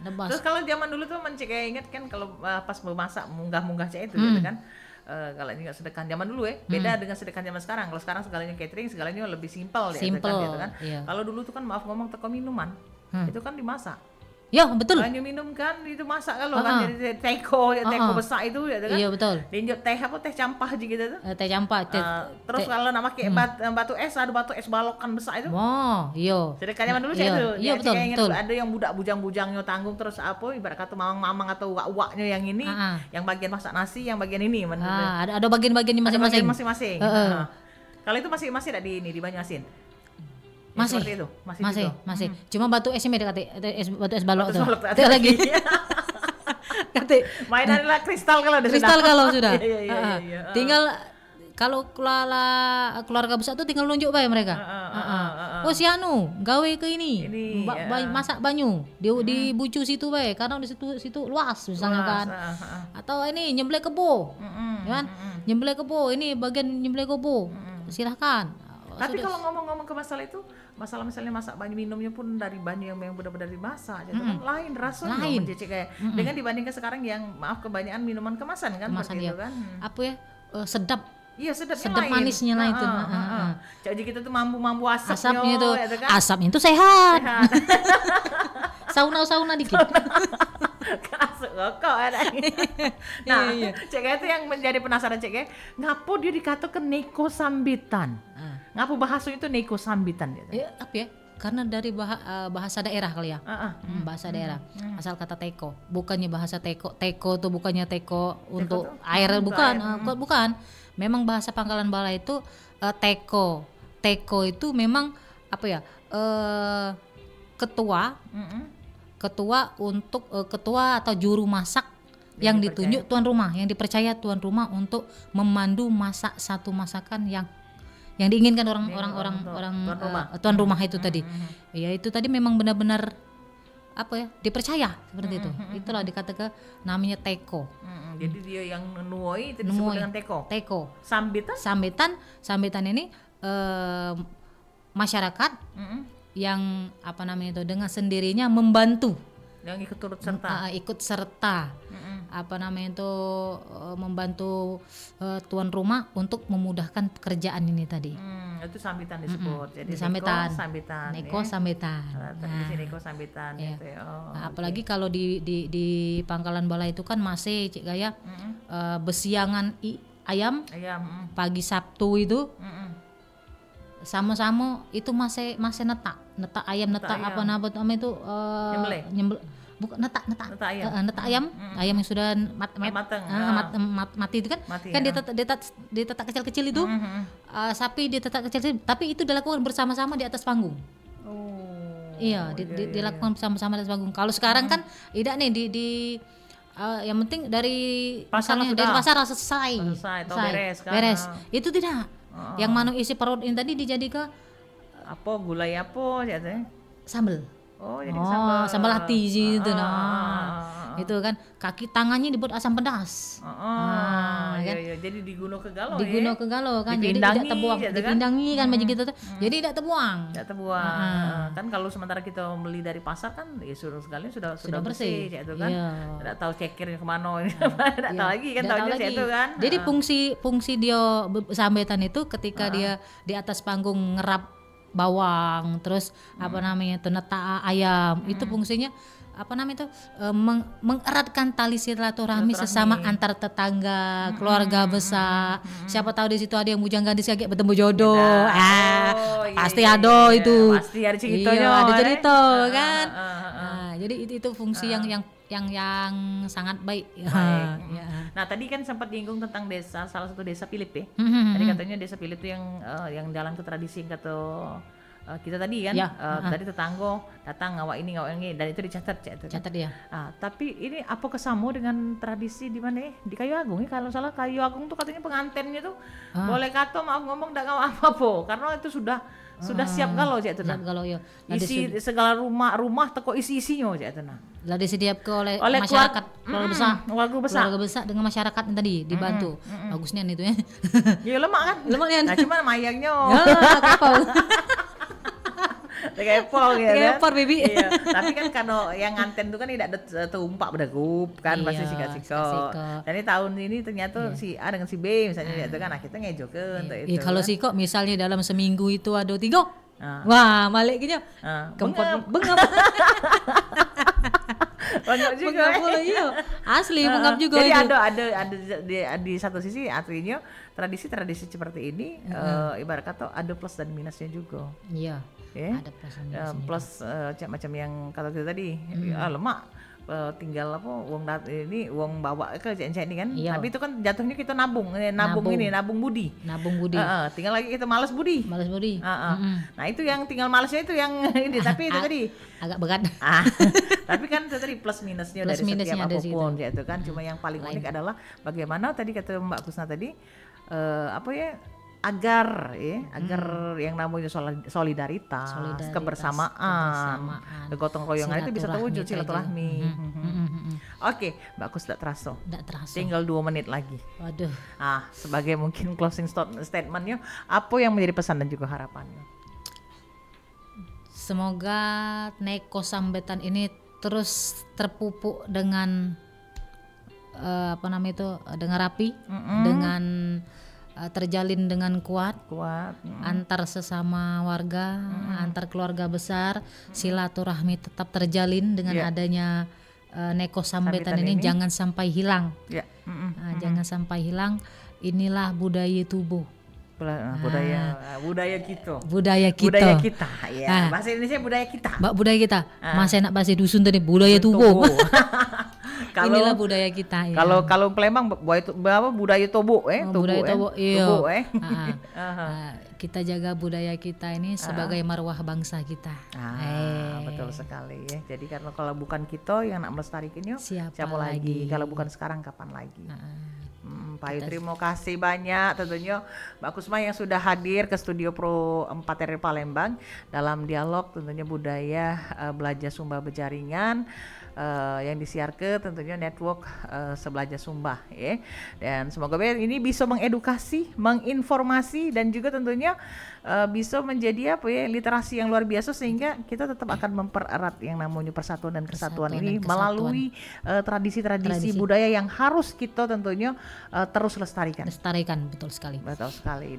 Nebas. Terus kalau zaman dulu tuh kayak inget kan kalau pas memasak munggah-munggah itu gitu kan. kalau ini sedekah zaman dulu beda dengan sedekah zaman sekarang. Kalau sekarang segalanya catering, segalanya lebih simpel gitu kan. Kalau dulu tuh kan maaf ngomong teko minuman itu kan dimasak. Ya betul. Banyak minum kan itu masak kalau kan jadi teko besar itu ya kan. Iya betul. Linjut teh campah aja gitu tuh. Teh campah. Terus kalau nak pakai batu es balokan besar itu. Oh, iya. Sedekahnya zaman dulu itu. Iya betul. Ada yang budak bujang-bujangnya tanggung terus ibarat kata mamang atau uak-uaknya yang ini, yang bagian masak nasi, yang bagian ini. Ada bagian-bagian masing-masing. Kalau itu masih ada di Banyuasin. Masih itu masih cuma batu es ini batu es balok tuh lagi mainan lah kristal kalau sudah tinggal kalau keluarga besar tuh tinggal nunjuk bae mereka oh si anu gawe ke ini masak banyu di bucu situ bae karena di situ luas misalnya kan atau ini nyembelih kebo kan nyembelih kebo ini bagian nyembelih kebo silahkan. Tapi kalau ngomong-ngomong ke masalah itu, masalah misalnya masak banyu minumnya pun dari banyu yang benar-benar dimasak, itu kan lain rasanya. Lain. Kayak dengan dibandingkan sekarang yang kebanyakan minuman kemasan kan, gitu kan. Apa ya? Sedap. Iya sedap manisnya lah itu. Jadi kita tuh mampu asapnya itu. Ya, kan? Asapnya itu sehat. sauna dikit. Kasuk kok ada. Nah, Cek itu yang menjadi penasaran Cek, ngapo dia dikatakan neko sambitan? Ngapo bahasanya itu neko sambitan gitu? Apa ya? Karena dari bahasa daerah kali ya. Bahasa daerah. Asal kata teko. Bukannya bahasa teko. Teko tuh bukannya teko untuk air bukan. Memang bahasa Pangkalan Bala itu teko. Teko itu memang apa ya? Ketua untuk ketua atau juru masak yang ditunjuk tuan rumah, yang dipercaya tuan rumah untuk memandu masak satu masakan yang diinginkan orang tuan rumah itu tadi. Ya itu tadi memang benar-benar apa ya, dipercaya seperti itu. Itulah dikatakan namanya teko. Jadi dia yang nuoi itu disebut dengan teko. Teko. Sambitan ini masyarakat yang apa namanya itu dengan sendirinya membantu, yang ikut serta apa namanya itu membantu tuan rumah untuk memudahkan pekerjaan ini tadi. Itu sambitan disebut. Jadi sambitan. Neko sambitan. Di sini neko sambitan ya. Gitu. Apalagi kalau di Pangkalan Bala itu kan masih Cik Gaya besiangan ayam. Pagi Sabtu itu. Sama-sama itu masih netak ayam apa nama itu nyembel bukan netak ayam yang sudah mati itu kan ditetak kecil-kecil itu sapi ditetak kecil tapi itu dilakukan bersama-sama di atas panggung. Dilakukan bersama-sama di atas panggung. Kalau sekarang kan tidak nih di yang penting dari pasar selesai beres. Itu tidak. Yang manu isi perut ini tadi dijadikan apa gulai apa ya teh? Sambal. Jadi sambal hati gitu itu kan kaki tangannya dibuat asam pedas. Kan? Jadi diguno ke galau kan. Jadi tidak terbuang, dipindangi kan macam gitu tuh. Jadi tidak terbuang. Kan kalau sementara kita beli dari pasar kan ya sekalian sudah bersih gitu kan. Tidak tahu cekirnya kemana ini. Tidak tahu lagi kan tahunya itu kan. Jadi fungsi dia sambetan itu ketika dia di atas panggung ngerap bawang terus apa namanya itu netak ayam itu fungsinya apa namanya itu mengeratkan tali silaturahmi sesama antar tetangga, keluarga besar. Siapa tahu di situ ada yang bujang gadis kayak bertemu jodoh. Pasti ada itu. Pasti ada ceritanya. Ada cerita kan. Jadi itu fungsi yang sangat baik. Nah tadi kan sempat diinggung tentang desa, salah satu desa Pilip ya. Tadi katanya desa Pilip itu yang jalan ke tradisi kata kita tadi kan, tadi tetangga datang ngawak ini dan itu dicatat catat ya. Tapi ini apa kesamo dengan tradisi di mana di Kayu Agung ya? Kalau salah Kayu Agung tuh katanya pengantennya tuh boleh kata maaf ngomong tidak ngawak apa-apa karena itu sudah siap galau cak tenang. Galau ya. Isi segala rumah teko isi-isinya cak tenang. Lah disediakan oleh masyarakat keluarga besar dengan masyarakat yang tadi dibantu. Bagusnya itu ya. Ya lemak kan? Lemaknya. Nah cuma mayangnya. Tekepol ya. Tekepol baby. Iya. Tapi kan kalau yang nganten itu kan tidak ada tumpak berdegup kan pasti sika-sika. Dan ini tahun ini ternyata si A dengan si B misalnya itu kan kita ngejokeun untuk itu. Kalau sika misalnya dalam seminggu itu ada 3. Wah, balik gitu. Kempot bengap. Banyak juga. Iya. Asli bengap juga. Jadi itu. ada di satu sisi artinya tradisi seperti ini ibarat kata ada plus dan minusnya juga. Iya. Ada plus macam yang kata kita tadi lemak tinggal apa uang bawa ke ini kan. Iya. Tapi itu kan jatuhnya kita nabung budi. Tinggal lagi kita malas budi. Nah itu yang tinggal malasnya itu yang ini tapi itu tadi agak berat. Tapi kan itu tadi plus minusnya dari setiap apapun itu kan. Cuma yang paling unik adalah bagaimana tadi kata Mbak Kusna tadi agar yang namanya solidaritas, kebersamaan, kegotong royongan itu bisa terwujud silaturahmi. Oke, Mbak Kus tidak terasa. Tinggal 2 menit lagi. Waduh. Sebagai mungkin closing statementnya, apa yang menjadi pesan dan juga harapannya? Semoga Neko Sambetan ini terus terpupuk dengan dengan rapi, dengan terjalin dengan kuat antar sesama warga, antar keluarga besar, silaturahmi tetap terjalin dengan adanya Neko Sambetan ini jangan sampai hilang. Jangan sampai hilang. Inilah budaya tubuh. Budaya kita. Ya. Bahasa Indonesia budaya kita. Budaya kita. Mas enak bahasa dusun tadi budaya tubuh. Inilah budaya kita. Kalau Palembang budaya tobo budaya tobo. Kita jaga budaya kita ini sebagai marwah bangsa kita. Betul sekali ya. Jadi karena kalau bukan kita yang nak melestarikannya siapa lagi? Kalau bukan sekarang kapan lagi? Pak Ayu, terima kasih banyak tentunya Mbak Kusma yang sudah hadir ke studio Pro 4 RRI Palembang dalam dialog tentunya budaya belajar Sumba berjaringan yang disiarkan tentunya network Sebelajar Sumba ya. Dan semoga ini bisa mengedukasi, menginformasi dan juga tentunya bisa menjadi literasi yang luar biasa sehingga kita tetap akan mempererat yang namanya persatuan dan kesatuan ini melalui tradisi-tradisi budaya yang harus kita tentunya terus lestarikan. Betul sekali.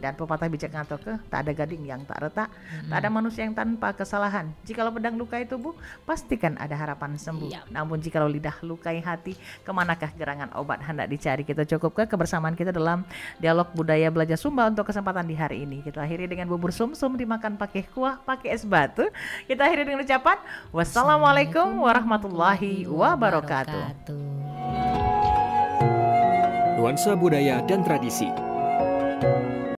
Dan pepatah bijak ngatoke, tak ada gading yang tak retak, tak ada manusia yang tanpa kesalahan. Jikalau pedang lukai tubuh, pastikan ada harapan sembuh. Namun jikalau lidah lukai hati, kemanakah gerangan obat hendak dicari? Kita cukup kebersamaan kita dalam dialog budaya belajar Sumba untuk kesempatan di hari ini. Kita akhiri dengan bubur sumsum dimakan pakai kuah, pakai es batu. Kita akhiri dengan ucapan wassalamualaikum warahmatullahi wabarakatuh. Nuansa budaya dan tradisi.